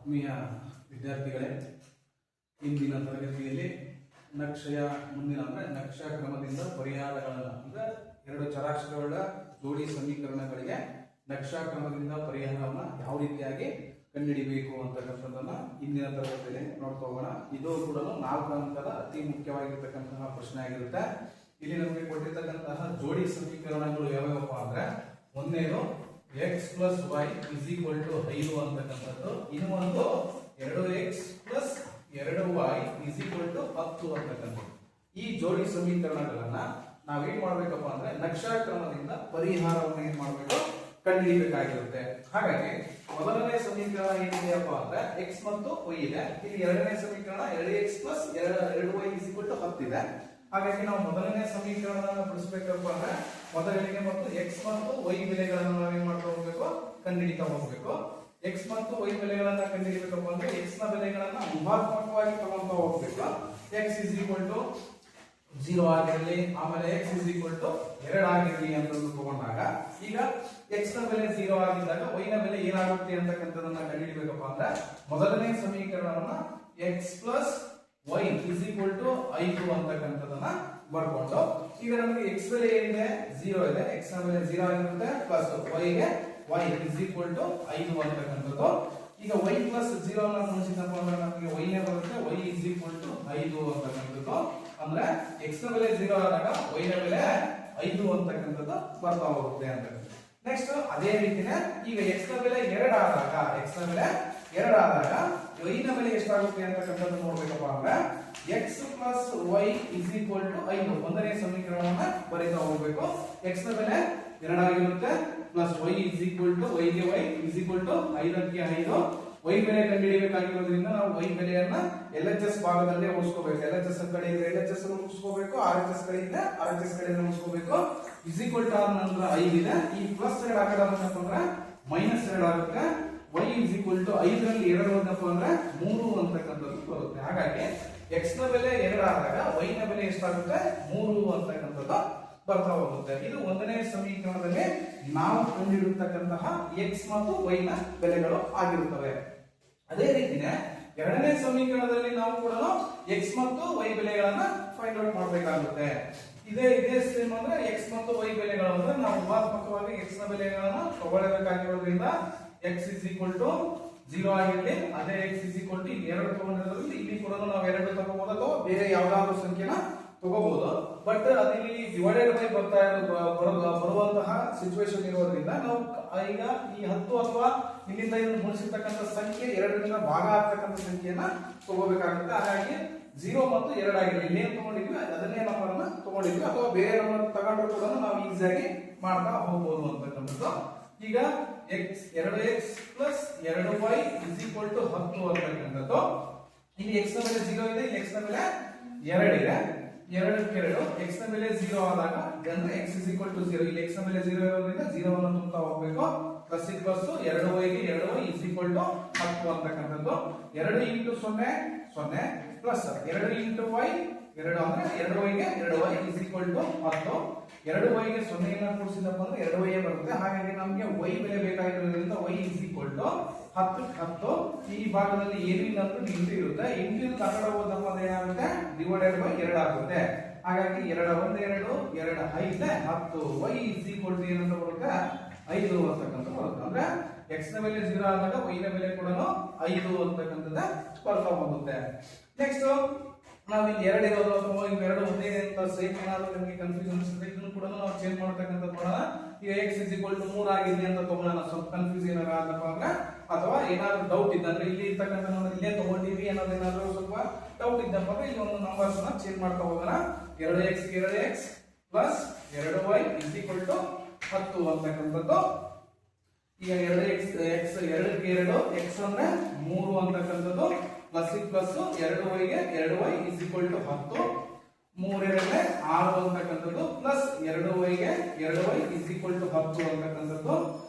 ಆತ್ಮೀಯ ವಿದ್ಯಾರ್ಥಿಗಳೇ, ಇಂದಿನ ತರಗತಿಯಲ್ಲಿ ನಕ್ಷೆಯ ಮುಂದಿನ ಅಂದ್ರೆ ನಕ್ಷಾ ಕ್ರಮದಿಂದ ಪರಿಹಾರಗಳನ್ನ ಅಂದ್ರೆ ಎರಡು ಚರಾಕ್ಷರಗಳ ಜೋಡಿ ಸಮೀಕರಣಗಳಿಗೆ ನಕ್ಷಾ ಕ್ರಮದಿಂದ ಪರಿಹಾರವನ್ನ ಯಾವ ರೀತಿಯಾಗಿ ಕಂಡುಹಿಡಿಯಬೇಕು ಅಂತಕ್ಕಂಥದ್ದನ್ನ ಇಂದಿನ ತರಗತಿಯಲ್ಲಿ ನೋಡ್ತಾ ಹೋಗೋಣ. ಇದು ಕೂಡ 4 ಅಂಕದ ಅತಿ ಮುಖ್ಯವಾಗಿರ್ತಕ್ಕಂತಹ ಪ್ರಶ್ನೆ ಆಗಿರುತ್ತೆ. ಇಲ್ಲಿ ನಮಗೆ ಕೊಟ್ಟಿರ್ತಕ್ಕಂತಹ ಜೋಡಿ ಸಮೀಕರಣಗಳು ಯಾವ್ಯಾವಪ್ಪ ಅಂದ್ರೆ ಒಂದನೇದು x plus y is equal to 5 ಅಂತಕ್ಕಂಥದ್ದು, ಇನ್ನು ಒಂದು 2x plus 2y is equal to 10 ಅಂತಕ್ಕಂಥದ್ದು. ಈ ಜೋಡಿ ಸಮೀಕರಣಗಳನ್ನ ನಾವೇನ್ ಮಾಡ್ಬೇಕಪ್ಪ ಅಂದ್ರೆ ನಕ್ಷಾ ಕ್ರಮದಿಂದ ಪರಿಹಾರವನ್ನು ಏನ್ ಮಾಡ್ಬೇಕು ಕಂಡುಹಿಡಿಯಬೇಕಾಗಿರುತ್ತೆ. ಹಾಗಾಗಿ ಮೊದಲನೇ ಸಮೀಕರಣ ಏನಿದೆಯಪ್ಪ ಅಂದ್ರೆ x ಮತ್ತು y ಇದೆ. ಇಲ್ಲಿ ಎರಡನೇ ಸಮೀಕರಣ 2x plus 2y is equal to 10 ಇದೆ. ಹಾಗಾಗಿ ನಾವು ಮೊದಲನೇ ಸಮೀಕರಣವನ್ನು ಬಿಡಿಸಬೇಕಪ್ಪ ಅಂದ್ರೆ ಮೊದಲಿಗೆ ಮತ್ತು x ಮತ್ತು y ಬೆಲೆಗಳನ್ನು ನಾವೇನ್ ಮಾಡ್ತಾ ಹೋಗ್ಬೇಕು ಕಂಡುಹಿಡಿತಾ ಹೋಗ್ಬೇಕು. x ಮತ್ತು y ಬೆಲೆಗಳನ್ನ ಕಂಡುಹಿಡಿಯಬೇಕಪ್ಪ ಅಂದ್ರೆ x ನ ಬೆಲೆಗಳನ್ನ ಊಹಾತ್ಮಕವಾಗಿ ತಗೊಂತಾ ಹೋಗ್ಬೇಕು. x is equal to 0 ಆಗಿರಲಿ, ಆಮೇಲೆ x is equal to 2 ಆಗಿರಲಿ ಅಂತ ತಗೊಂಡಾಗ ಈಗ x ನ ಬೆಲೆ 0 ಆಗಿದ್ದಾಗ y ನ ಬೆಲೆ ಏನಾಗುತ್ತೆ ಅಂತಕ್ಕಂಥದನ್ನ ಕಂಡುಹಿಡಿಯಬೇಕಪ್ಪ ಅಂದ್ರೆ ಮೊದಲನೇ ಸಮೀಕರಣವನ್ನ x plus y is equal to 5 ಅಂತಕ್ಕಂಥದನ್ನ ಬರ್ಕೊಂಡು ಈಗ ನಮಗೆ x ಬೆಲೆ ಏನಿದೆ 0 ಇದೆ, x ನ ಬೆಲೆ 0 ಆಗಿರುತ್ತೆ, ಪ್ಲಸ್ y ಗೆ y is equal to 5 ಅಂತಕ್ಕಂಥದ್ದು. ಈಗ y plus 0 ಅನ್ನ ಗುಣಿಸಿದಪ್ಪ ಅಂದ್ರೆ ನಮಗೆ y ನೇ ಬರುತ್ತೆ, y is equal to 5 ಅಂತಕ್ಕಂಥದ್ದು. ಅಂದ್ರೆ x ನ ಬೆಲೆ 0 ಆದಾಗ y ನ ಬೆಲೆ 5 ಅಂತಕ್ಕಂಥದ್ದು ಬರ್ತಾ ಹೋಗುತ್ತೆ ಅಂತ. ನೆಕ್ಸ್ಟ್ ಅದೇ ರೀತಿನೇ ಈಗ x ನ ಬೆಲೆ 2 ಆದಾಗ y ನ ಬೆಲೆ ಎಷ್ಟಾಗುತ್ತೆ ಅಂತಕ್ಕಂಥದ್ದು ನೋಡ್ಬೇಕಪ್ಪ ಅಂದ್ರೆ x plus y is equal to 5 ಒಂದನೇ ಸಮೀಕರಣವನ್ನ ಬರೀತಾ ಹೋಗ್ಬೇಕು. x ನ ಬೆಲೆ 2 ಆಗಿರುತ್ತೆ, plus y is equal to y ಗೆ y is equal to 5 ಕ್ಕೆ 5. y ಬೆಲೆ ಕಂಡುಹಿಡಿಯಬೇಕಾಗಿರೋದ್ರಿಂದ ನಾವು y ಬೆಲೆಯನ್ನ LHS ಭಾಗದಲ್ಲೇ ಉಳಿಸ್ಕೋಬೇಕು. LHS ಕಡೆ ಇದ್ರೆ LHS ಅನ್ನು ಉಳಿಸ್ಕೋಬೇಕು, RHS ಕಡೆ ಇದ್ರೆ RHS ಕಡೆಯನ್ನು ಉಳಿಸ್ಕೋಬೇಕು. is equal to ಆದ ನಂತರ 5 ಇದೆ, ಈ ಪ್ಲಸ್ 2 ಆ ಕಡೆ ಬಂದಪ್ಪ ಅಂದ್ರೆ ಮೈನಸ್ 2 ಆಗುತ್ತೆ. y is equal to 5 ರಲ್ಲಿ 2 ಬಂದಪ್ಪ ಅಂದ್ರೆ 3 ಅಂತಕ್ಕಂಥದ್ದು ಬರುತ್ತೆ. ಹಾಗಾಗಿ x ನ ಬೆಲೆ 2 ಆದಾಗ y ನ ಬೆಲೆ ಎಷ್ಟಾಗುತ್ತೆ 3 ಅಂತಕ್ಕಂಥದ್ದು ಬರ್ತಾ ಹೋಗುತ್ತೆ. ಇದು ಒಂದನೇ ಸಮೀಕರಣದಲ್ಲಿ ನಾವು ಕಂಡುಹಿಡಿಯತಕ್ಕಂತಹ x ಮತ್ತು y ನ ಬೆಲೆಗಳು ಆಗಿರುತ್ತವೆ. ಅದೇ ರೀತಿನೇ ಎರಡನೇ ಸಮೀಕರಣದಲ್ಲಿ ನಾವು ಕೂಡ x ಮತ್ತು y ಬೆಲೆಗಳನ್ನ ಫೈಂಡ್ ಔಟ್ ಮಾಡಬೇಕಾಗುತ್ತೆ. ಇದೇ ಸೇಮ್ ಅಂದ್ರೆ x ಮತ್ತು y ಬೆಲೆಗಳು ಅಂದ್ರೆ ನಾವು ಊಹಾತ್ಮಕವಾಗಿ x ನ ಬೆಲೆಗಳನ್ನ ತಗೊಳ್ಳಬೇಕಾಗಿರೋದ್ರಿಂದ x is equal to 0 ಆಗಿರಲಿ, ಅದೇ x is equal to 2 ತಗೊಂಡಿರೋದ್ರಿಂದ ಇಲ್ಲಿ ಕೂಡ ನಾವು 2 ತಗೋಬಹುದು ಅಥವಾ ಬೇರೆ ಯಾವ್ದಾದ್ರು ಸಂಖ್ಯೆನ ತಗೋಬಹುದು. ಬಟ್ ಅದಿಲ್ಲಿ ಡಿವೈಡೆಡ್ ಬೈ ಬರುವಂತಹ ಸಿಚುವೇಶನ್ ಇರೋದ್ರಿಂದ ನಾವು ಈಗ ಈ 10 ಅಥವಾ ಇಲ್ಲಿಂದ ಇದನ್ನು ಗುಣಿಸಿರ್ತಕ್ಕಂಥ ಸಂಖ್ಯೆ 2 ರಿಂದ ಭಾಗ ಆಗ್ತಕ್ಕಂಥ ಸಂಖ್ಯೆಯನ್ನ ತಗೋಬೇಕಾಗುತ್ತೆ. ಹಾಗಾಗಿ 0 ಮತ್ತು 2 ಆಗಿರಲಿ, ಇಲ್ಲೇನು ತಗೊಂಡಿದ್ವಿ ಅದನ್ನೇ ನಂಬರ್ ಅನ್ನ ತಗೊಂಡಿದ್ವಿ ಅಥವಾ ಬೇರೆ ನಂಬರ್ ತಗೊಂಡ್ರು ಕೂಡ ನಾವು ಈಸಿಯಾಗಿ ಮಾಡ್ತಾ ಹೋಗ್ಬೋದು ಅಂತಕ್ಕಂಥದ್ದು. ಈಗ x 2x plus 2y is equal to 10 ಅಂತಕ್ಕಂಥದ್ದು. ಇಲ್ಲಿ x ನ ಬೆಲೆ 0 ಇದೆ, ಇಲ್ಲಿ x ನ ಬೆಲೆ 2 ಇದೆ, 2 x ನ ಬೆಲೆ 0 ಆದಾಗ ಅಂದ್ರೆ x is equal to 0, ಇಲ್ಲಿ x ನ ಬೆಲೆ 0 ಇರೋದ್ರಿಂದ 0 ಅನ್ನು ತುಂಬುತ್ತಾ ಹೋಗ್ಬೇಕು. ಪ್ಲಸ್ ಪ್ಲಸ್ 2y ಗೆ 2y is equal to 10 ಅಂತಕ್ಕಂಥದ್ದು. 2 into 0 0 ಪ್ಲಸ್ 2 into y 2 ಅಂದ್ರೆ 2y ಗೆ 2y is equal to 10. 2y ಗೆ 0 ಅನ್ನು ಕೂಡಿಸಿದಪ್ಪ ಅಂದ್ರೆ 2y ಬರುತ್ತೆ. ಹಾಗಾಗಿ ನಮಗೆ y ಬೆಲೆ ಬೇಕಾಗಿರೋದ್ರಿಂದ y is equal to 10. ಈ ಭಾಗದಲ್ಲಿ ಏನು ಇಲ್ಲ ಅಂದ್ರೆ ಇಂಟು ಇರುತ್ತೆ, ಇಂಟು ಕನ್ನಡ ಓದಪ್ಪ ಅಂದ್ರೆ ಏನಾಗುತ್ತೆ ಡಿವೈಡೆಡ್ ಬೈ 2 ಆಗುತ್ತೆ. ಹಾಗಾಗಿ 2 1 2 2 5 10 y is equal to ಏನಂತ ಬರುತ್ತೆ 5 ಅಂತಕ್ಕಂಥ ಬರುತ್ತೆ. ಅಂದ್ರೆ x ನ ಬೆಲೆ 0 ಆದಾಗ y ನ ಬೆಲೆ ಕೂಡ 5 ಅಂತಕ್ಕಂಥದ್ದು ಬರ್ತಾ ಹೋಗುತ್ತೆ. ನೆಕ್ಸ್ಟ್ ನಾವು ಇಲ್ಲಿ 2 ಇರೋದು ಅಥವಾ ಇವೆರಡು ಒಂದೇ ಅಂತ ಸೇಮ್ ಏನಾದರೂ ನಿಮಗೆ ಕನ್ಫ್ಯೂಷನ್ ಅನ್ಸುತ್ತೆ, ಇದನ್ನು ಕೂಡ ನಾವು ಚೇಂಜ್ ಮಾಡ್ತಕ್ಕಂಥದ್ದು ನೋಡೋಣ. ಈಗ x is equal to 3 ಆಗಿದೆ ಅಂತ ತಗೊಳ್ಳೋಣ, ಸ್ವಲ್ಪ ಕನ್ಫ್ಯೂಸ್ ಏನಾರ ಆದಪ್ಪ ಅಂದ್ರೆ ಅಥವಾ ಏನಾದ್ರು ಡೌಟ್ ಇದ್ದಂದ್ರೆ ಇಲ್ಲಿ ಇರ್ತಕ್ಕಂಥ ಇಲ್ಲೇ ತಗೊಂಡಿವಿ ಏನಾದ್ರು ಸ್ವಲ್ಪ ಡೌಟ್ ಇದ್ದಪ್ಪ ಅಂದ್ರೆ ಇಲ್ಲಿ ಒಂದು ನಂಬರ್ಸ್ ನ ಚೇಂಜ್ ಮಾಡ್ತಾ ಹೋಗೋಣ. 2x plus 2y is equal to 10 ಅಂತಕ್ಕಂಥದ್ದು. ಈಗ 2x 2 ಗೆ 2 x ಅಂದ್ರೆ 3 ಅಂತಕ್ಕಂಥದ್ದು, ಪ್ಲಸ್ ಪ್ಲಸ್ 2y ಗೆ 2y is equal to 10, 3 2 6 ಅಂತಕ್ಕಂಥದ್ದು, ಪ್ಲಸ್ 2y ಗೆ 2y is equal to 10 ಅಂತಕ್ಕಂಥದ್ದು.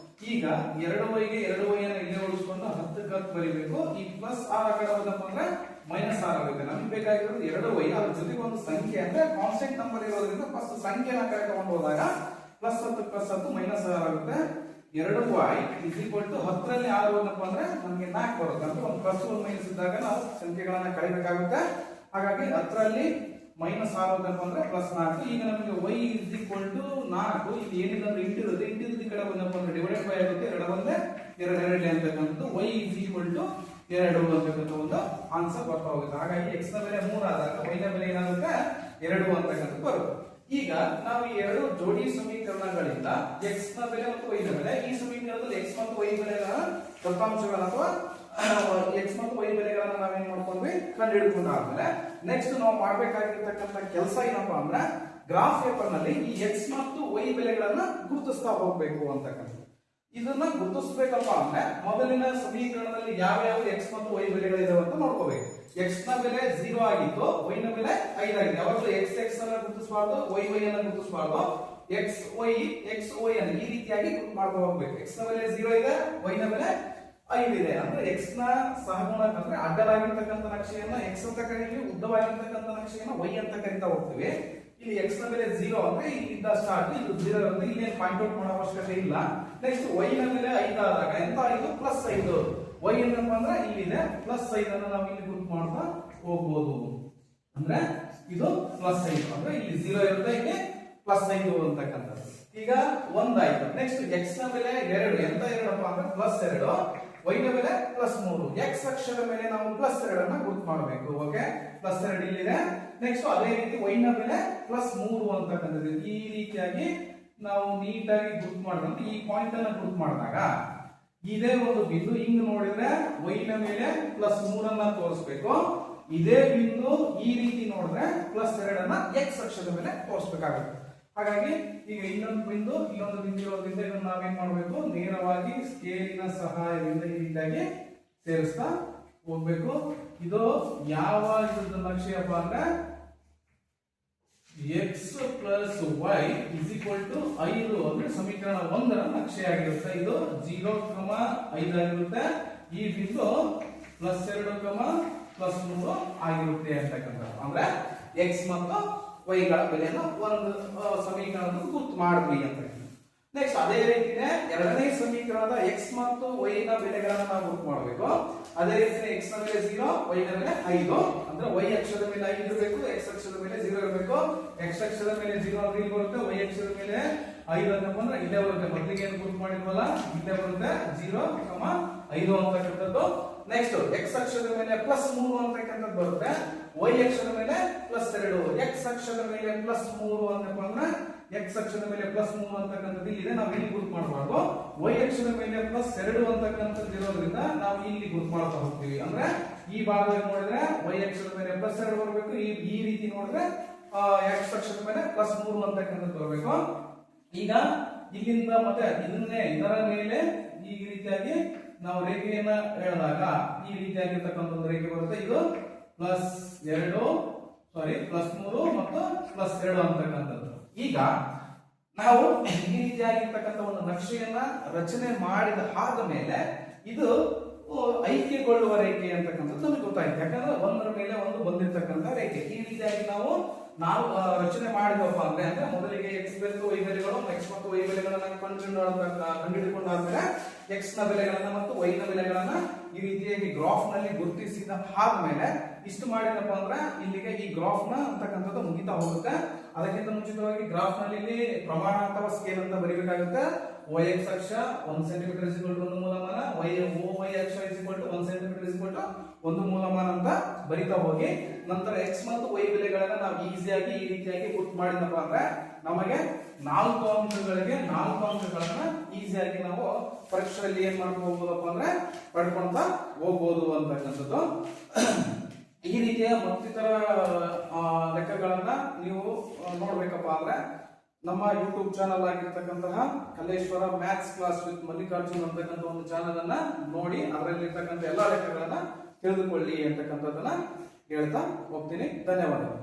ಈಗ 2y ಗೆ 2y ಅನ್ನು ಇಲ್ಲೇ ಉಳಿಸ್ಕೊಂಡು 10 ಕ್ಕೆ 10 ಬರೀಬೇಕು. ಈ ಪ್ಲಸ್ 6 ಆ ಕಡೆ ಹೋದಪ್ಪ ಅಂದ್ರೆ ಮೈನಸ್ 6 ಆಗುತ್ತೆ. ನಮಗೆ ಬೇಕಾಗಿರೋದು 2y, ಅದ್ರ ಜೊತೆಗೆ ಒಂದು ಸಂಖ್ಯೆ ಅಂದ್ರೆ ಕಾನ್ಸ್ಟೆಂಟ್ ನಂಬರ್ ಇರೋದ್ರಿಂದ ಫಸ್ಟ್ ಸಂಖ್ಯೆನ ಕಡೆ ತಗೊಂಡು ಹೋದಾಗ ಪ್ಲಸ್ 10 ಮೈನಸ್ 6 ಆಗುತ್ತೆ. 2y ಇಸ್ ಈಕ್ವಲ್ ಟು 10ರಲ್ಲಿ 6 ಏನಪ್ಪ ಅಂದ್ರೆ ನಮಗೆ 4 ಬರುತ್ತೆ. ಅಂದ್ರೆ ಒಂದು ಪ್ಲಸ್ ಒಂದು ಮೈನಸ್ ಇದ್ದಾಗ ನಾವು ಸಂಖ್ಯೆಗಳನ್ನ ಕಳಿಬೇಕಾಗುತ್ತೆ. ಹಾಗಾಗಿ 10ರಲ್ಲಿ -6 ಏನಪ್ಪ ಅಂದ್ರೆ +4. ಈಗ ನಮಗೆ y ಇಸ್ ಈಕ್ವಲ್ ಟು 4 ಇಲ್ಲಿ ಏನಿಲ್ಲ ಅಂದ್ರೆ ಇಂಟಿರುತ್ತೆ, ಇಂಟಿದ್ದು ಕಡೆ ಬಂದಪ್ಪ ಅಂದ್ರೆ ಡಿವೈಡೆಡ್ ಬೈ ಆಗುತ್ತೆ. 2 ಒಂದೇ 2 2 ಅಂತಕ್ಕಂಥದ್ದು y ಇಸ್ ಈಕ್ವಲ್ ಟು 2 ಅಂತಕ್ಕಂಥ ಒಂದು ಆನ್ಸರ್ ಬರ್ತಾ ಹೋಗುತ್ತೆ. ಹಾಗಾಗಿ x ನ ಬೆಲೆ 3 ಆದಾಗ y ನ ಬೆಲೆ ಏನಾಗುತ್ತೆ 2 ಅಂತಕ್ಕಂಥದ್ದು ಬರುತ್ತೆ. ಈಗ ನಾವು ಈ ಎರಡು ಜೋಡಿ ಸಮೀಕರಣಗಳಿಂದ x ನ ಬೆಲೆ ಮತ್ತು y ನ ಬೆಲೆ, ಈ ಸಮೀಕರಣದಲ್ಲಿ x ಮತ್ತು y ಬೆಲೆಗಳ ದತ್ತಾಂಶಗಳನ್ನು ಅಥವಾ x ಮತ್ತು y ಬೆಲೆಗಳನ್ನ ನಾವೇನ್ ಮಾಡ್ಕೊಂಡ್ವಿ ಕಂಡುಹಿಡಿದುಕೊಂಡಾದ್ಮೇಲೆ ನೆಕ್ಸ್ಟ್ ನಾವು ಮಾಡಬೇಕಾಗಿರ್ತಕ್ಕಂಥ ಕೆಲಸ ಏನಪ್ಪಾ ಅಂದ್ರೆ ಗ್ರಾಫ್ ಪೇಪರ್ ನಲ್ಲಿ ಈ x ಮತ್ತು y ಬೆಲೆಗಳನ್ನ ಗುರುತಿಸ್ತಾ ಹೋಗ್ಬೇಕು ಅಂತಕ್ಕಂಥದ್ದು. ಇದನ್ನ ಗುರುತಿಸಬೇಕಪ್ಪ ಅಂದ್ರೆ ಮೊದಲಿನ ಸಮೀಕರಣದಲ್ಲಿ ಯಾವ ಯಾವ x ಮತ್ತು y ಬೆಲೆಗಳಿದಾವೆ ಅಂತ ನೋಡ್ಕೋಬೇಕು. x ನ ಬೆಲೆ 0 ಆಗಿತ್ತು, y ನ ಬೆಲೆ 5 ಆಗಿದೆ. ಯಾವಾಗಲೂ x ಅನ್ನ ಗುರುತಿಸಬಾರ್ದು, y ಅನ್ನ ಗುರುತಿಸಬಾರ್ದು. x y ಅನ್ನು ಈ ರೀತಿಯಾಗಿ ಮಾಡ್ಕೊಂಡು ಹೋಗ್ಬೇಕು. x ನ ಬೆಲೆ 0 ಇದೆ, y ನ ಬೆಲೆ 5 ಇದೆ. ಅಂದ್ರೆ x ನ ಸಹಗುಣಕ ಅಂದ್ರೆ ಅಡ್ಡಲಾಗಿರ್ತಕ್ಕಂಥ ನಕ್ಷೆಯನ್ನ x ಅಂತ ಕರೀತೀವಿ, ಉದ್ದವಾಗಿರ್ತಕ್ಕಂಥ ನಕ್ಷೆಯನ್ನ y ಅಂತ ಕರಿತಾ ಹೋಗ್ತೀವಿ. ಇಲ್ಲಿ x ನ ಬೆಲೆ 0 ಅಂದ್ರೆ ಇಲ್ಲಿಂದ ಸ್ಟಾರ್ಟ್, ಇದು 0 ಇರುತ್ತೆ, ಇಲ್ಲಿ ಏನು ಪಾಯಿಂಟ್ ಔಟ್ ಮಾಡೋ ಅವಶ್ಯಕತೆ ಇಲ್ಲ. ನೆಕ್ಸ್ಟ್ y ನ ಬೆಲೆ 5 ಆದಾಗ ಎಂತ ಆಯಿತು +5. y ಏನಪ್ಪ ಅಂದ್ರೆ ಇಲ್ಲಿದೆ +5 ಅನ್ನು ನಾವು ಇಲ್ಲಿ ಗ್ರೂಪ್ ಮಾಡ್ತಾ ಹೋಗ್ಬೋದು. ಅಂದ್ರೆ ಇದು +5 ಅಂದ್ರೆ ಇಲ್ಲಿ 0 ಇರುತ್ತೆ, ಇಲ್ಲಿ +5 ಅಂತಕ್ಕಂಥದ್ದು. ಈಗ ಒಂದಾಯ್ತು. ನೆಕ್ಸ್ಟ್ x ನ ಬೆಲೆ 2 ಎಂತ 2 ಅಂದ್ರೆ +2, y ನ ಬೆಲೆ +3. x ಅಕ್ಷದ ಮೇಲೆ ನಾವು +2 ಅನ್ನ ಗುರುತು ಮಾಡಬೇಕು. ಓಕೆ, +2 ಇಲ್ಲಿದೆ. ನೆಕ್ಸ್ಟ್ ಅದೇ ರೀತಿ y ನ ಬೆಲೆ +3 ಅಂತಕ್ಕಂಥದ್ದು. ಈ ರೀತಿಯಾಗಿ ನಾವು ನೀಟಾಗಿ ಗುರುತು ಮಾಡಿದ್ರೆ ಈ ಪಾಯಿಂಟ್ ಅನ್ನ ಗುರುತು ಮಾಡಿದಾಗ ಇದೇ ಒಂದು ಬಿಂದು ಹಿಂಗ್ ನೋಡಿದ್ರೆ y ನ ಮೇಲೆ +3 ಅನ್ನ ತೋರಿಸಬೇಕು. ಇದೇ ಬಿಂದು ಈ ರೀತಿ ನೋಡಿದ್ರೆ +2 ಅನ್ನ x ಅಕ್ಷದ ಮೇಲೆ ತೋರಿಸಬೇಕಾಗುತ್ತೆ. ಹಾಗಾಗಿ ಈಗ ಇನ್ನೊಂದು ಬಿಂದು ಇರೋದ್ರಿಂದ ಇದನ್ನ ನಾವೇನ್ ಮಾಡಬೇಕು, ನೇರವಾಗಿ ಸ್ಕೇಲಿನ ಸಹಾಯದಿಂದ ಈ ರೀತಿಯಾಗಿ ಸೇರಿಸ್ತಾ ಹೋಗ್ಬೇಕು. ಇದು ಯಾವ ನಕ್ಷೆಯಪ್ಪ ಅಂದ್ರೆ x + y = 5 ಅಂದ್ರೆ ಸಮೀಕರಣ 1ರ ನಕ್ಷೆ ಆಗಿರುತ್ತೆ. ಇದು 0, 5 ಆಗಿರುತ್ತೆ. ಈ ಬಿಂದು +2, +3 ಆಗಿರುತ್ತೆ ಅಂತಕ್ಕಂಥದ್ದು. ಅಂದ್ರೆ x ಮತ್ತು y ಗಳ ಬೆಲೆಯನ್ನು ಒಂದು ಸಮೀಕರಣದಲ್ಲಿ ಗುರುತು ಮಾಡಿದ್ವಿ ಅಂತ. ನೆಕ್ಸ್ಟ್ ಅದೇ ರೀತಿನೇ ಎರಡನೇ ಸಮೀಕರಣದ x ಮತ್ತು y ನ ಬೆಲೆಗಳನ್ನು ನಾವು ಗುರುತು ಮಾಡಬೇಕು. ಅದೇ ರೀತಿನೇ x ನ ಬೆಲೆ 0, y ನ ಬೆಲೆ 5. ಅಂದ್ರೆ y ಅಕ್ಷದ ಮೇಲೆ 5 ಇರಬೇಕು, x ಅಕ್ಷದ ಮೇಲೆ 0 ಇರಬೇಕು. x ಅಕ್ಷದ ಮೇಲೆ 0 ಅಂದ್ರೆ ಇಲ್ಲಿ ಬರುತ್ತೆ, y ಅಕ್ಷದ ಮೇಲೆ 5 ಅಂತ ಬಂದ್ರೆ ಇಲ್ಲೇ ಬರುತ್ತೆ. ಮೊದಲಿಗೆ ಏನು ಗುರುತು ಮಾಡಿದ್ವಲ್ಲ ಇಲ್ಲೇ ಬರುತ್ತೆ 0, 5 ಅಂತಕ್ಕಂಥದ್ದು. ನೆಕ್ಸ್ಟ್ x ಅಕ್ಷದ ಮೇಲೆ +3 ಅಂತಕ್ಕಂಥದ್ದು ಬರುತ್ತೆ, y ಅಕ್ಷದ ಮೇಲೆ +2. x ಅಕ್ಷದ ಮೇಲೆ +3 ಅಂತಪ್ಪ ಅಂದ್ರೆ x ಅಕ್ಷದ ಮೇಲೆ +3 ಅಂತಕ್ಕಂಥದ್ದು ಇಲ್ಲಿದೆ, ನಾವು ಇಲ್ಲಿ ಗುರುತು ಮಾಡಬಾರ್ದು. y ಅಕ್ಷದ ಮೇಲೆ +2 ಅಂತಕ್ಕಂಥದ್ದು ಇರೋದ್ರಿಂದ ನಾವು ಇಲ್ಲಿ ಗುರುತು ಮಾಡ್ತಾ ಹೋಗ್ತೀವಿ. ಅಂದ್ರೆ ಈ ಭಾಗದಲ್ಲಿ ನೋಡಿದ್ರೆ y ಅಕ್ಷದ ಮೇಲೆ +2 ಬರಬೇಕು, ಈ ರೀತಿ ನೋಡಿದ್ರೆ x ಅಕ್ಷದ ಮೇಲೆ +3 ಅಂತಕ್ಕಂಥದ್ದು ಬರಬೇಕು. ಈಗ ಇಲ್ಲಿಂದ ಮತ್ತೆ ಇದರ ಮೇಲೆ ಈ ರೀತಿಯಾಗಿ ನಾವು ರೇಖೆಯನ್ನ ಎಳೆದಾಗ ಈ ರೀತಿಯಾಗಿರ್ತಕ್ಕಂಥ ಒಂದು ರೇಖೆ ಬರುತ್ತೆ. ಇದು +3 ಮತ್ತು +2 ಅಂತಕ್ಕಂಥದ್ದು. ಈಗ ನಾವು ಈ ರೀತಿಯಾಗಿರ್ತಕ್ಕಂಥ ಒಂದು ನಕ್ಷೆಯನ್ನ ರಚನೆ ಮಾಡಿದ ಆದ ಮೇಲೆ ಇದು ಐಕ್ಯಗೊಳ್ಳುವ ರೇಖೆ ಅಂತಕ್ಕಂಥದ್ದು ನಮಗೆ ಗೊತ್ತಾಯ್ತು. ಯಾಕಂದ್ರೆ ಒಂದರ ಮೇಲೆ ಒಂದು ಬಂದಿರತಕ್ಕಂಥ ರೇಖೆ. ಈ ರೀತಿಯಾಗಿ ನಾವು ರಚನೆ ಮಾಡಿದಪ್ಪ ಅಂದ್ರೆ ಮೊದಲಿಗೆ x ಬೆಲೆ y ಬೆಲೆಗಳು, x ಮತ್ತು y ಬೆಲೆಗಳನ್ನ ಕಂಡುಹಿಡಿದುಕೊಂಡಾದ್ಮೇಲೆ x ನ ಬೆಲೆಗಳನ್ನ ಮತ್ತು y ನ ಬೆಲೆಗಳನ್ನ ಈ ರೀತಿಯಾಗಿ ಗ್ರಾಫ್ ನಲ್ಲಿ ಗುರುತಿಸಿದ ಆದ್ಮೇಲೆ ಇಷ್ಟು ಮಾಡಿದಪ್ಪ ಅಂದ್ರೆ ಇಲ್ಲಿಗೆ ಈ ಗ್ರಾಫ್ ನ ಅಂತಕ್ಕಂಥದ್ದು ಮುಗಿತಾ ಹೋಗುತ್ತೆ. ಅದಕ್ಕಿಂತ ಮುಂಚಿತವಾಗಿ ಗ್ರಾಫ್ ನಲ್ಲಿ ಇಲ್ಲಿ ಪ್ರಮಾಣ ಅಥವಾ ಸ್ಕೇಲ್ ಅಂತ ಬರೀಬೇಕಾಗುತ್ತೆ. y x ಅಕ್ಷ 1 ಸೆಂಟಿಮೀಟರ್ = 1 ಮೂಲಮಾನ, y ಅಕ್ಷ 1 ಸೆಂಟಿಮೀಟರ್ = 1 ಮೂಲಮಾನ ಅಂತ ಬರಿತಾ ಹೋಗಿ ನಂತರ x ಮತ್ತು y ಬೆಲೆಗಳನ್ನ ನಾವು ಈಸಿಯಾಗಿ ಈ ರೀತಿಯಾಗಿ ಗುರುತು ಮಾಡಿದಪ್ಪ ಅಂದ್ರೆ ನಮಗೆ 4 ಅಂಕಗಳಿಗೆ 4 ಅಂಕಗಳನ್ನ ಈಸಿಯಾಗಿ ನಾವು ಪರೀಕ್ಷೆಯಲ್ಲಿ ಏನ್ ಮಾಡ್ಕೊಂಡು ಹೋಗ್ಬೋದಪ್ಪ ಅಂದ್ರೆ ಪಡ್ಕೊಂತ ಹೋಗ್ಬೋದು ಅಂತಕ್ಕಂಥದ್ದು. ಈ ರೀತಿಯ ಮತ್ತಿತರ ಲೆಕ್ಕಗಳನ್ನ ನೀವು ನೋಡ್ಬೇಕಪ್ಪ ಅಂದ್ರೆ ನಮ್ಮ ಯೂಟ್ಯೂಬ್ ಚಾನಲ್ ಆಗಿರ್ತಕ್ಕಂತಹ Kalleshwara maths class with Mallikarjun ಅಂತಕ್ಕಂಥ ಒಂದು ಚಾನಲ್ ಅನ್ನ ನೋಡಿ ಅದರಲ್ಲಿರ್ತಕ್ಕಂಥ ಎಲ್ಲಾ ಲೆಕ್ಕಗಳನ್ನ ತಿಳಿದುಕೊಳ್ಳಿ ಅಂತಕ್ಕಂಥದ್ದನ್ನ ಹೇಳ್ತಾ ಹೋಗ್ತೀನಿ. ಧನ್ಯವಾದಗಳು.